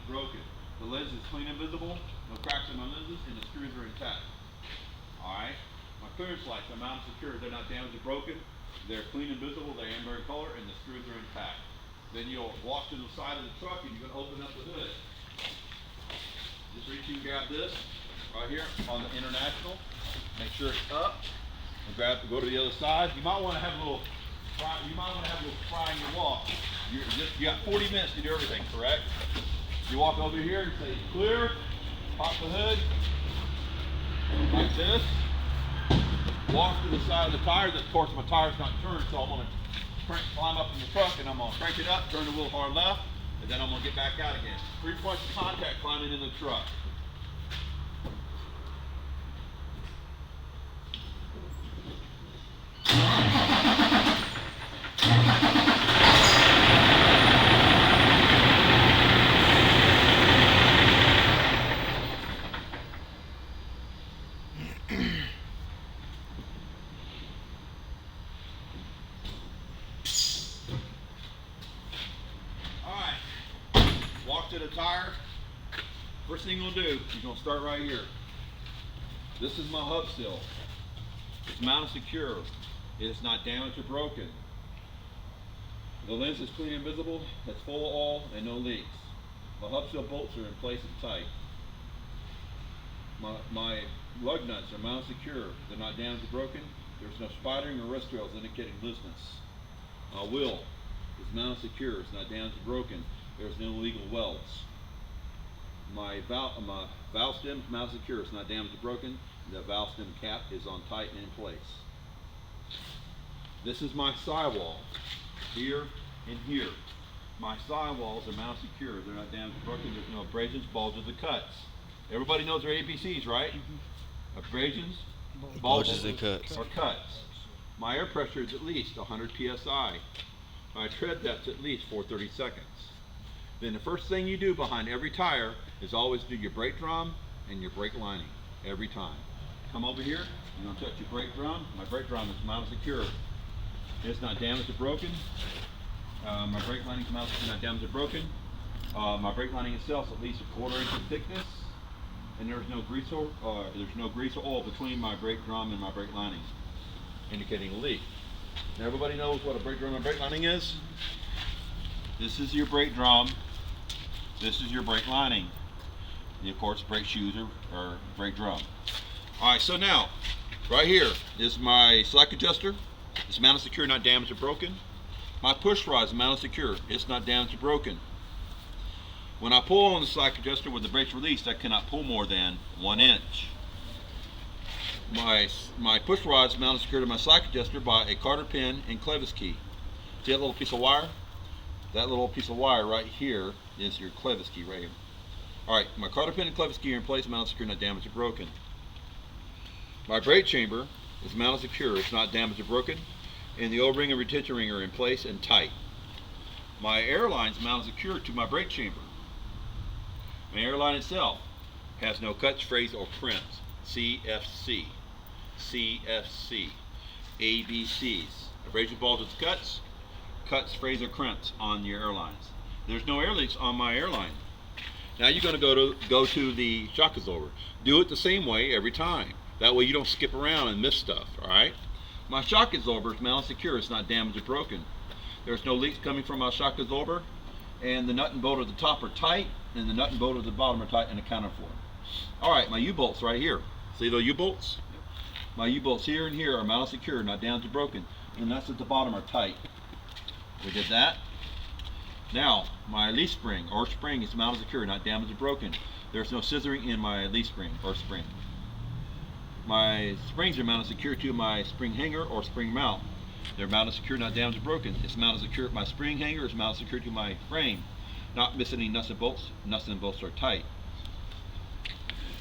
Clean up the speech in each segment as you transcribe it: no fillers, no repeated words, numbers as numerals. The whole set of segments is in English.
or broken. The lens is clean and visible, no cracks in my lenses, and the screws are intact. Alright? My clearance lights are mounted secure, they're not damaged or broken, they're clean and visible, they're amber in color, and the screws are intact. Then you'll walk to the side of the truck and you're going to open up the hood. Just reach and grab this right here on the International. Make sure it's up. And go to the other side. You might want to have a little fry in your walk. You got 40 minutes to do everything, correct? You walk over here and say clear, pop the hood, like this. Walk to the side of the tire. Of course, my tire's not turned, so I'm going to climb up in the truck and I'm going to crank it up, turn the wheel hard left, and then I'm going to get back out again. 3 points of contact climbing in the truck. Walk to the tire. First thing you're going to do, you're going to start right here. This is my hub seal. It's mounted secure. It is not damaged or broken. The lens is clean and visible. It's full of oil and no leaks. My hub seal bolts are in place and tight. My lug nuts are mounted secure. They're not damaged or broken. There's no spidering or rust trails indicating looseness. My wheel is mounted secure. It's not damaged or broken. There's no illegal welds. My valve stem is mounted secure. It's not damaged or broken. The valve stem cap is on tight and in place. This is my sidewall, here and here. My sidewalls are mounted secure. They're not damaged or broken. There's no abrasions, bulges, or cuts. Everybody knows their ABCs, right? Abrasions, bulges, or cuts. My air pressure is at least 100 psi. My tread depth is at least 430 seconds. Then the first thing you do behind every tire is always do your brake drum and your brake lining, every time. Come over here, you're going to touch your brake drum. My brake drum is mounted secure. It's not damaged or broken. My brake lining is mounted secure, not damaged or broken. My brake lining itself is at least 1/4 inch in thickness, and there's no grease or oil between my brake drum and my brake lining, indicating a leak. Now everybody knows what a brake drum and brake lining is. This is your brake drum. This is your brake lining. And of course, brake shoes or brake drum. Alright, so now, right here is my slack adjuster. It's mounted secure, not damaged or broken. My push rod is mounted secure. It's not damaged or broken. When I pull on the slack adjuster with the brakes released, I cannot pull more than 1 inch. My push rod is mounted secure to my slack adjuster by a cotter pin and clevis key. See that little piece of wire? That little piece of wire right here is your clevis key right here. Alright, my cotter pin and clevis key are in place, mounted secure, not damaged or broken. My brake chamber is mounted secure, it's not damaged or broken, and the O-ring and retention ring are in place and tight. My airline is mounted secure to my brake chamber. My airline itself has no cuts, frays, or prints. CFC, CFC, ABCs. Abrasion, bulges, cuts, frays, or crimps on your airlines. There's no air leaks on my airline. Now you're going to go to the shock absorber. Do it the same way every time. That way you don't skip around and miss stuff. All right. My shock absorber is mounted secure. It's not damaged or broken. There's no leaks coming from my shock absorber, and the nut and bolt at the top are tight, and the nut and bolt at the bottom are tight and accounted for. All right, my U-bolts right here. See those U-bolts? My U-bolts here and here are mounted secure, not damaged or broken, and the nuts at the bottom are tight. We did that. Now, my leaf spring or spring is mounted secure, not damaged or broken. There's no scissoring in my leaf spring or spring. My springs are mounted secure to my spring hanger or spring mount. They're mounted secure, not damaged or broken. It's mounted secure. My spring hanger is mounted secure to my frame, not missing any nuts and bolts. Nuts and bolts are tight.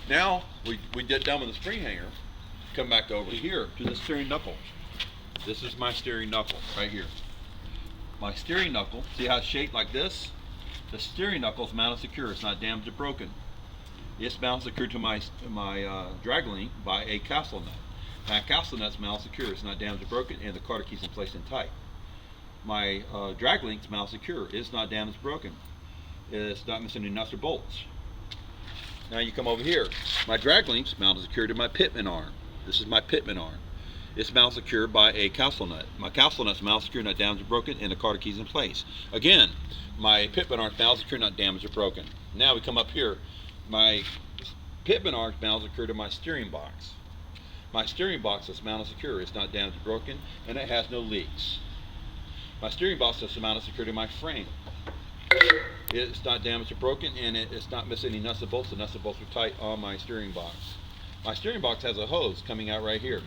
Now we get done with the spring hanger. Come back over here to the steering knuckle. This is my steering knuckle right here. My steering knuckle, see how it's shaped like this? The steering knuckle is mounted secure. It's not damaged or broken. It's mounted secure to my drag link by a castle nut. That castle nut's mounted secure. It's not damaged or broken, and the cotter key's in place and tight. My drag link's mounted secure. It's not damaged or broken. it's not missing any nuts or bolts. Now you come over here. My drag link's mounted secure to my pitman arm. This is my pitman arm. It's mounted secure by a cowsill nut. My cowsill nut's mounted secure, not damaged or broken, and the carter key's in place. Again, my pitman arm's mounted secure, not damaged or broken. Now we come up here. My pitman arm's mounted secure to my steering box. My steering box is mounted secure. It's not damaged or broken, and it has no leaks. My steering box is mounted secure to my frame. It's not damaged or broken, and it's not missing any nuts and bolts. The nuts and bolts are tight on my steering box. My steering box has a hose coming out right here.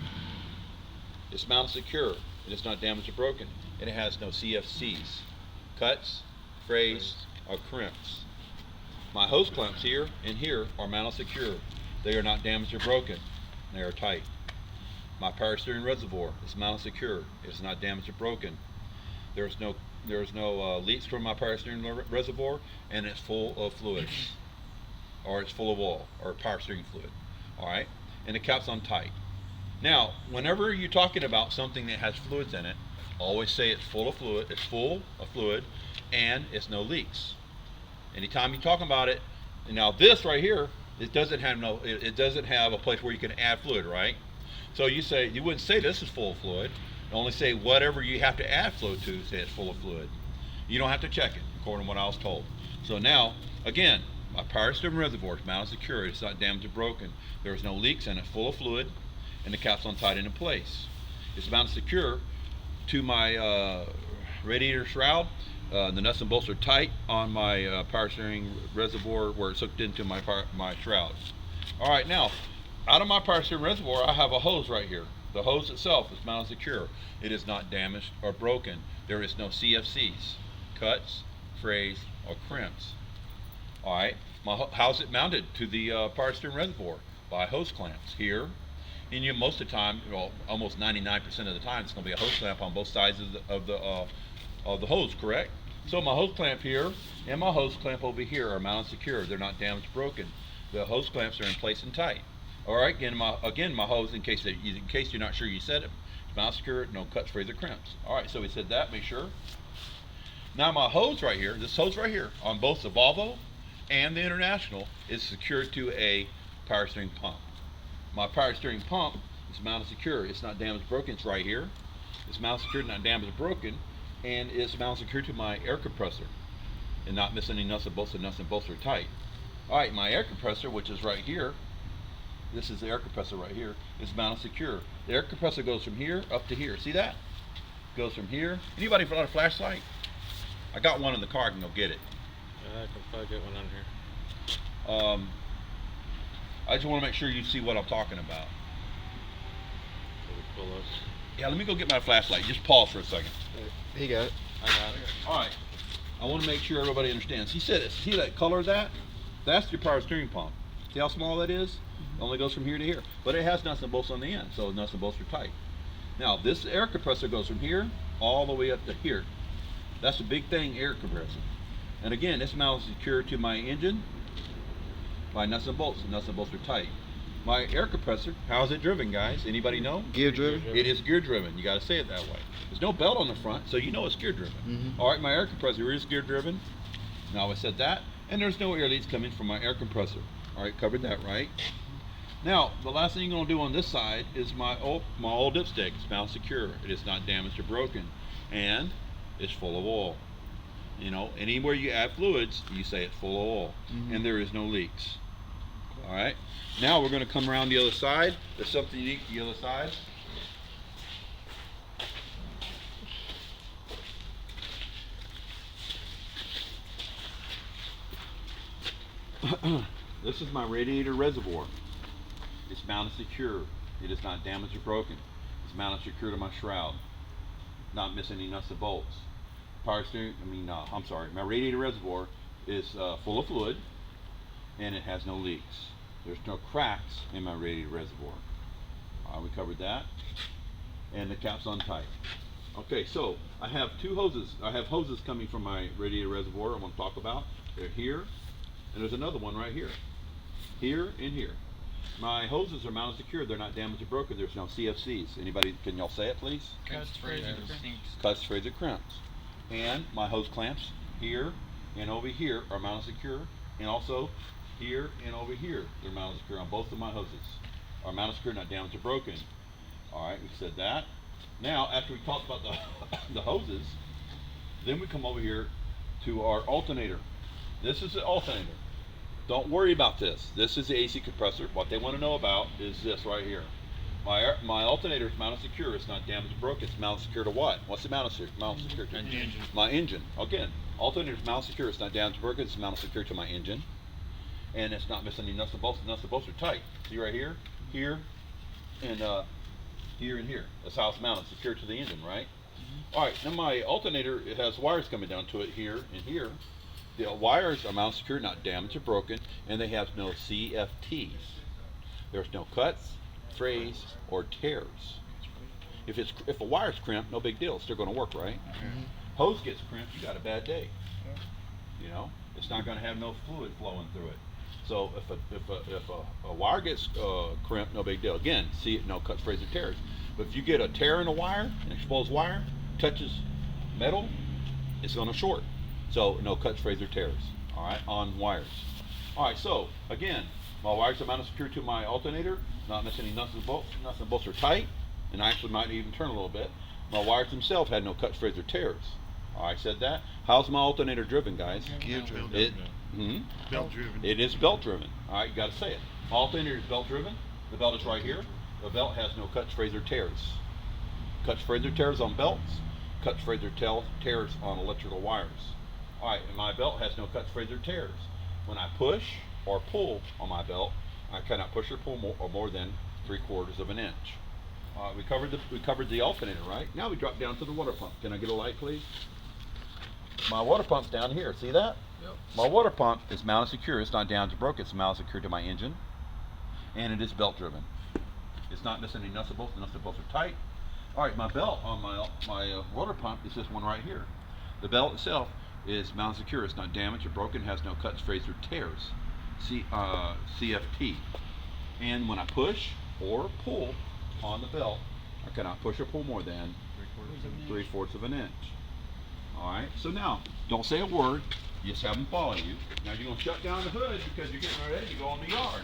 It's mounted secure, and it's not damaged or broken, and it has no CFCs, cuts, frays, or crimps. My hose clamps here and here are mounted secure. They are not damaged or broken. They are tight. My power steering reservoir is mounted secure. It is not damaged or broken. There's no leaks from my power steering reservoir, and it's full of fluids, or it's full of oil or power steering fluid. All right, and the cap's on tight. Now, whenever you're talking about something that has fluids in it, always say it's full of fluid. It's full of fluid, and it's no leaks. Anytime you're talking about it, now this right here, it doesn't have a place where you can add fluid, right? So you wouldn't say this is full of fluid. Only say whatever you have to add fluid to, say it's full of fluid. You don't have to check it, according to what I was told. So now, again, my power steering reservoir is mounted secure. It's not damaged or broken. There's no leaks, and it's full of fluid, and the cap's on tight into place. It's mounted secure to my radiator shroud. The nuts and bolts are tight on my power steering reservoir where it's hooked into my shroud. All right, now, out of my power steering reservoir, I have a hose right here. The hose itself is mounted secure. It is not damaged or broken. There is no CFCs, cuts, frays, or crimps. All right, how's it mounted to the power steering reservoir? By hose clamps here. And most of the time, well, almost 99% of the time, it's going to be a hose clamp on both sides of the hose, correct? So my hose clamp here and my hose clamp over here are mounted secure. They're not damaged, broken. The hose clamps are in place and tight. All right, again, my hose, in case you're not sure you said it, it's mounted secure, no cuts, frays, or crimps. All right, so we said that, make sure. Now my hose right here, this hose right here, on both the Volvo and the International, is secured to a power steering pump. My power steering pump is mounted secure. It's not damaged, broken. It's right here. It's mounted secure, not damaged, broken, and it's mounted secure to my air compressor, and not missing any nuts and bolts. The nuts and bolts are tight. All right, my air compressor, which is right here. This is the air compressor right here. It's mounted secure. The air compressor goes from here up to here. See that? Goes from here. Anybody got a flashlight? I got one in the car. I can go get it. I can probably get one on here. I just want to make sure you see what I'm talking about. Pull up. Yeah, let me go get my flashlight. Just pause for a second. He got it. I got it. All right. I want to make sure everybody understands. He said, see that color of that? That's your power steering pump. See how small that is? It only goes from here to here. But it has nuts and bolts on the end, so nuts and bolts are tight. Now, this air compressor goes from here all the way up to here. That's a big thing, air compressor. And again, this mounted secure to my engine by nuts and bolts. The nuts and bolts are tight. My air compressor, how is it driven, guys? Anybody know? Gear driven. It is gear driven. You got to say it that way. There's no belt on the front, so you know it's gear driven. Mm-hmm. All right, my air compressor is gear driven. Now I said that, and there's no air leaks coming from my air compressor. All right, covered that, right? Now, the last thing you're going to do on this side is my old dipstick. It's mounted secure. It is not damaged or broken, and it's full of oil. You know, anywhere you add fluids, you say it's full of oil, and there is no leaks. All right. Now we're going to come around the other side. There's something unique to the other side. This is my radiator reservoir. It's mounted secure. It is not damaged or broken. It's mounted secure to my shroud. Not missing any nuts and bolts. My radiator reservoir is full of fluid, and it has no leaks. There's no cracks in my radiator reservoir. We covered that. And the cap's on tight. Okay, so I have two hoses. I have hoses coming from my radiator reservoir I want to talk about. They're here, and there's another one right here. Here and here. My hoses are mounted secure. They're not damaged or broken. There's no CFCs. Anybody, can y'all say it, please? Cuts, frays, and crimps. Cuts, frays, and crimps. And my hose clamps here and over here are mounted secure, and also here and over here they're mounted secure on both of my hoses. Are mounted secure, not damaged or broken. Alright, we said that. Now, after we talked about the, the hoses, then we come over here to our alternator. This is the alternator. Don't worry about this. This is the AC compressor. What they want to know about is this right here. My alternator is mounted secure. It's not damaged or broken. It's mounted secure to what? What's the mounted secure to? Engine. My engine. Again, alternator is mounted secure. It's not damaged or broken. It's mounted secure to my engine. And it's not missing any nuts and bolts. The nuts and bolts are tight. See right here, here, and here and here. That's how it's mounted, secure to the engine, right? Alright, now my alternator, it has wires coming down to it here and here. The wires are mounted secure, not damaged or broken, and they have no CFTs. There's no cuts, frays, or tears. If a wire's crimped, no big deal. It's still going to work, right? Hose gets crimped, you got a bad day. You know, it's not going to have no fluid flowing through it. So if a wire gets crimped, no big deal. Again, see it, no cuts, frays, or tears. But if you get a tear in a wire, an exposed wire, touches metal, it's going to short. So no cuts, frays, or tears. All right, on wires. All right, so again, my wires are mounted secure to my alternator, not missing any nuts and bolts. Nuts and bolts are tight, and I actually might even turn a little bit. My wires themselves had no cuts, frays, or tears. All right, said that. How's my alternator driven, guys? Gear driven. Belt driven. It is belt driven. All right, you got to say it. My alternator is belt driven. The belt is right here. The belt has no cuts, frays, or tears. Cuts, frays, or tears on belts. Cuts, frays, or tears on electrical wires. All right, and my belt has no cuts, frays, or tears. When I push or pull on my belt, I cannot push or pull more than 3/4 of an inch. We covered the alternator, right? Now we drop down to the water pump. Can I get a light, please? My water pump's down here. See that? Yep. My water pump is mounted secure. It's not damaged or broken. It's mounted secure to my engine, and it is belt driven. It's not missing any nuts and bolts. The nuts and bolts are tight. All right, my belt on my water pump is this one right here. The belt itself is mounted secure. It's not damaged or broken. Has no cuts, frays, or tears. CFT. And when I push or pull on the belt, I cannot push or pull more than 3/4 of an inch. All right. So now, don't say a word. You just have them follow you. Now you're gonna shut down the hood because you're getting ready to go in the yard.